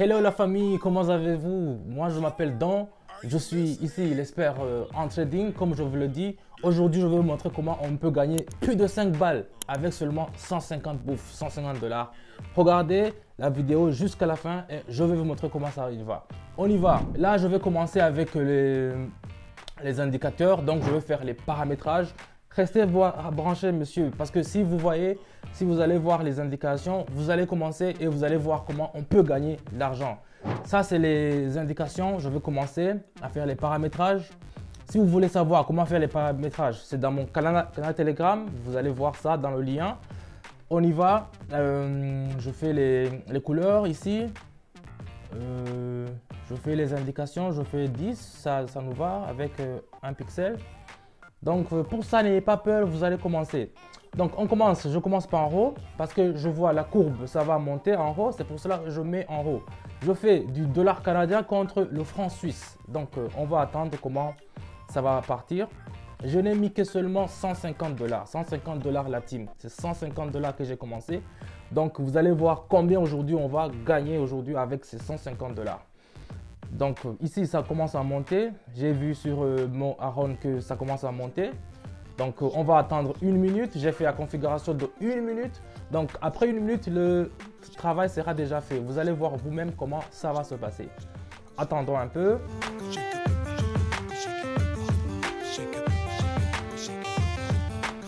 Hello la famille, comment avez-vous? Moi je m'appelle Dan, je suis ici l'expert en trading comme je vous le dis. Aujourd'hui je vais vous montrer comment on peut gagner plus de 5 balles avec seulement 150 bouffes, 150 dollars. Regardez la vidéo jusqu'à la fin et je vais vous montrer comment ça y va. On y va, là je vais commencer avec les indicateurs, donc je vais faire les paramétrages. Restez branchés monsieur, parce que si vous voyez, si vous allez voir les indications, vous allez commencer et vous allez voir comment on peut gagner de l'argent. Ça c'est les indications, je vais commencer à faire les paramétrages. Si vous voulez savoir comment faire les paramétrages, c'est dans mon canal Telegram, vous allez voir ça dans le lien. On y va, je fais les couleurs ici. Je fais les indications, je fais 10, ça nous va avec un pixel. Donc pour ça, n'ayez pas peur, vous allez commencer. Donc on commence, je commence par en haut parce que je vois la courbe, ça va monter en haut, c'est pour cela que je mets en haut. Je fais du dollar canadien contre le franc suisse. Donc on va attendre comment ça va partir. Je n'ai mis que seulement 150 dollars, 150 dollars la team. C'est 150 dollars que j'ai commencé. Donc vous allez voir combien aujourd'hui on va gagner aujourd'hui avec ces 150 dollars. Donc ici ça commence à monter, j'ai vu sur mon Aaron que ça commence à monter. Donc on va attendre une minute, j'ai fait la configuration de une minute. Donc après une minute le travail sera déjà fait. Vous allez voir vous-même comment ça va se passer. Attendons un peu.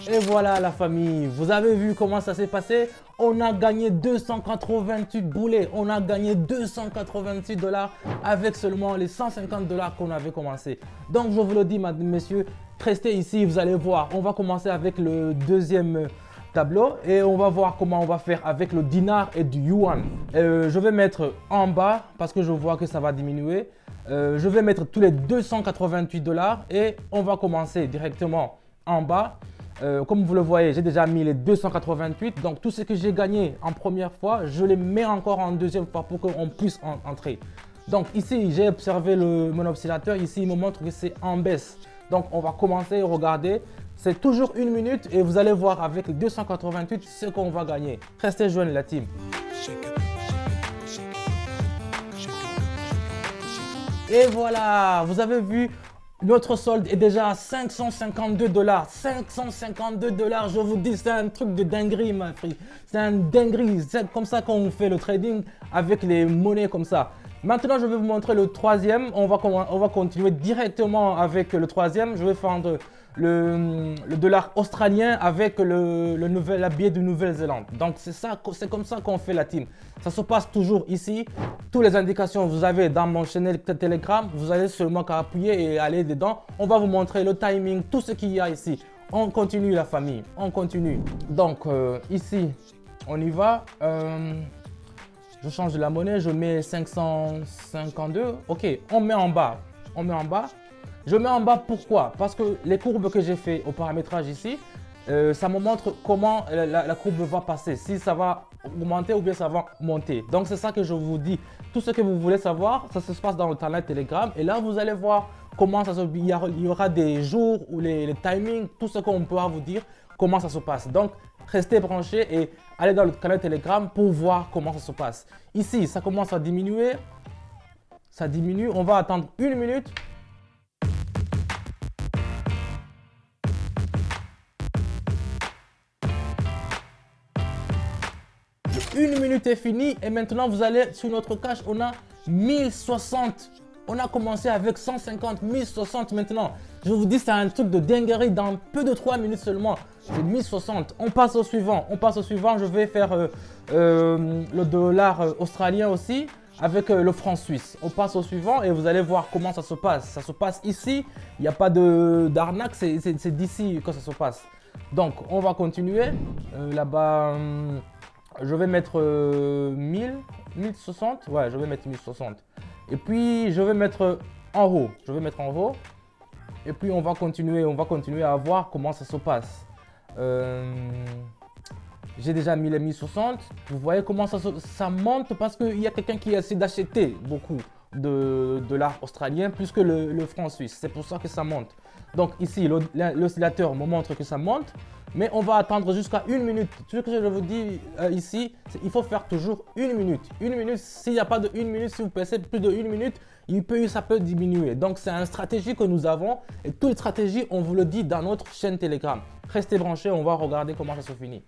Et voilà la famille, vous avez vu comment ça s'est passé? On a gagné 288 boulets, on a gagné 288 dollars avec seulement les 150 dollars qu'on avait commencé. Donc je vous le dis mesdames, messieurs, restez ici, vous allez voir. On va commencer avec le deuxième tableau et on va voir comment on va faire avec le dinar et du yuan. Je vais mettre en bas parce que je vois que ça va diminuer. Je vais mettre tous les 288 dollars et on va commencer directement en bas. Comme vous le voyez, j'ai déjà mis les 288. Donc, tout ce que j'ai gagné en première fois, je les mets encore en deuxième fois pour qu'on puisse entrer. Donc, ici, j'ai observé mon oscillateur. Ici, il me montre que c'est en baisse. Donc, on va commencer, regardez. C'est toujours une minute et vous allez voir avec les 288 ce qu'on va gagner. Restez joints la team. Et voilà, vous avez vu. Notre solde est déjà à 552 dollars. 552 dollars, je vous dis, c'est un truc de dinguerie, ma fille. C'est un dinguerie. C'est comme ça qu'on fait le trading avec les monnaies comme ça. Maintenant, je vais vous montrer le troisième. On va continuer directement avec le troisième. Je vais prendre le dollar australien avec la billet de Nouvelle-Zélande. Donc, c'est comme ça qu'on fait la team. Ça se passe toujours ici. Toutes les indications, vous avez dans mon channel Telegram. Vous allez seulement qu'à appuyer et aller dedans. On va vous montrer le timing, tout ce qu'il y a ici. On continue la famille, on continue. Donc, ici, on y va. Je change de la monnaie, je mets 552. Ok, on met en bas. On met en bas. Je mets en bas pourquoi? Parce que les courbes que j'ai fait au paramétrage ici, ça me montre comment la courbe va passer. Si ça va augmenter ou bien ça va monter. Donc c'est ça que je vous dis. Tout ce que vous voulez savoir, ça se passe dans le canal Telegram. Et là, vous allez voir comment ça se passe. Il y aura des jours où les timings, tout ce qu'on pourra vous dire, comment ça se passe. Donc, restez branchés et allez dans le canal Telegram pour voir comment ça se passe. Ici, ça commence à diminuer. Ça diminue. On va attendre une minute. Une minute est finie et maintenant vous allez sur notre cash, on a 1060. On a commencé avec 150, 1060 maintenant. Je vous dis, c'est un truc de dinguerie dans peu de 3 minutes seulement. C'est 1060. On passe au suivant. On passe au suivant. Je vais faire le dollar australien aussi avec le franc suisse. On passe au suivant et vous allez voir comment ça se passe. Ça se passe ici. Il n'y a pas d'arnaque. C'est d'ici que ça se passe. Donc, on va continuer. Là-bas, je vais mettre 1060. Ouais, je vais mettre 1060. Et puis, je vais mettre en haut. Je vais mettre en haut. Et puis, on va continuer à voir comment ça se passe. J'ai déjà mis les 1060. Vous voyez comment ça monte parce qu'il y a quelqu'un qui essaie d'acheter beaucoup. de dollars australiens plus que le franc suisse. C'est pour ça que ça monte. Donc ici, l'oscillateur me montre que ça monte, mais on va attendre jusqu'à 1 minute. Ce que je vous dis ici, il faut faire toujours 1 minute. 1 minute, s'il n'y a pas de 1 minute, si vous passez plus de 1 minute, ça peut diminuer. Donc c'est une stratégie que nous avons et toutes les stratégies, on vous le dit dans notre chaîne Telegram. Restez branchés, on va regarder comment ça se finit.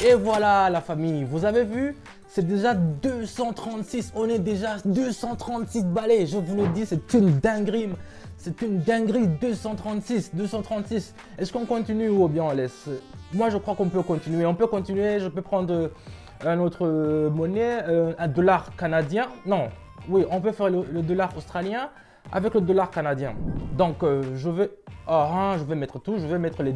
Et voilà la famille, vous avez vu, c'est déjà 236, on est déjà 236 balais, je vous le dis, c'est une dinguerie. C'est une dinguerie, 236. Est-ce qu'on continue ou bien on laisse? Moi je crois qu'on peut continuer, je peux prendre un autre monnaie, un dollar canadien. Non, oui, on peut faire le dollar australien avec le dollar canadien. Donc je vais mettre tout, je vais mettre les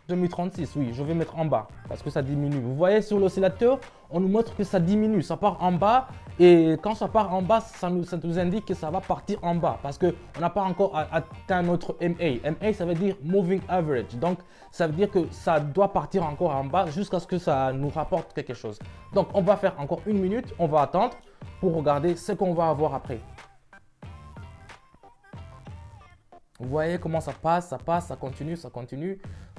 2036, oui, je vais mettre en bas parce que ça diminue. Vous voyez sur l'oscillateur, on nous montre que ça diminue, ça part en bas et quand ça part en bas, ça nous indique que ça va partir en bas parce qu'on n'a pas encore atteint notre MA. MA, ça veut dire Moving Average, donc ça veut dire que ça doit partir encore en bas jusqu'à ce que ça nous rapporte quelque chose. Donc on va faire encore 1 minute, on va attendre pour regarder ce qu'on va avoir après. Vous voyez comment ça passe, ça continue.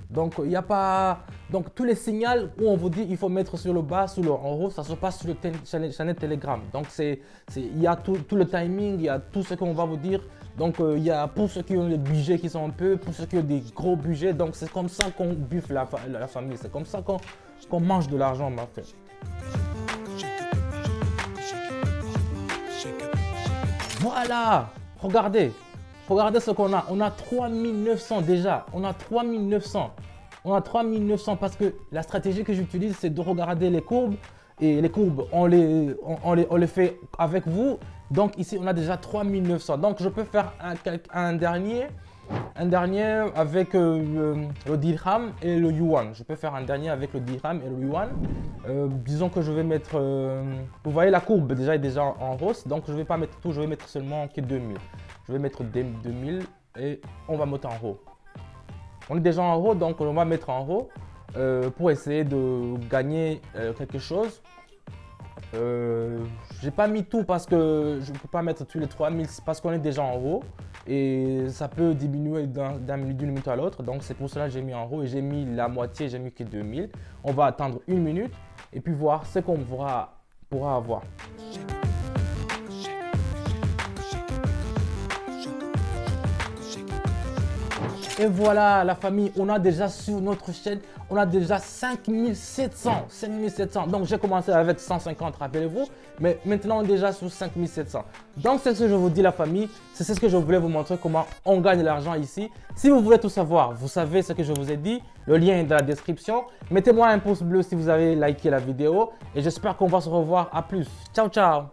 Donc, il n'y a pas... Donc, tous les signaux où on vous dit il faut mettre sur le bas, sur le en haut, ça se passe sur le channel Telegram. Donc, il y a tout le timing, il y a tout ce qu'on va vous dire. Donc, il y a pour ceux qui ont des budgets qui sont un peu, pour ceux qui ont des gros budgets. Donc, c'est comme ça qu'on buffe la famille. C'est comme ça qu'on mange de l'argent, ma fait. Voilà, regardez ce qu'on a. On a 3900 déjà. On a 3900 parce que la stratégie que j'utilise, c'est de regarder les courbes. Et les courbes, on les fait avec vous. Donc ici, on a déjà 3900. Donc je peux faire un dernier avec le dirham et le yuan. Je peux faire un dernier avec le dirham et le yuan. Disons que je vais mettre... vous voyez, la courbe déjà est déjà en hausse. Donc je ne vais pas mettre tout, je vais mettre seulement que 2000. Je vais mettre 2000 et on va monter en haut. On est déjà en haut, donc on va mettre en haut pour essayer de gagner quelque chose. J'ai pas mis tout parce que je ne peux pas mettre tous les 3000 parce qu'on est déjà en haut et ça peut diminuer d'une minute à l'autre. Donc c'est pour cela que j'ai mis en haut et j'ai mis la moitié, j'ai mis que 2000. On va attendre 1 minute et puis voir ce qu'on pourra avoir. Et voilà la famille, on a déjà sur notre chaîne, on a déjà 5700. Donc j'ai commencé avec 150, rappelez-vous, mais maintenant on est déjà sur 5700. Donc c'est ce que je vous dis la famille, c'est ce que je voulais vous montrer comment on gagne de l'argent ici. Si vous voulez tout savoir, vous savez ce que je vous ai dit, le lien est dans la description. Mettez-moi un pouce bleu si vous avez liké la vidéo et j'espère qu'on va se revoir. À plus, ciao ciao.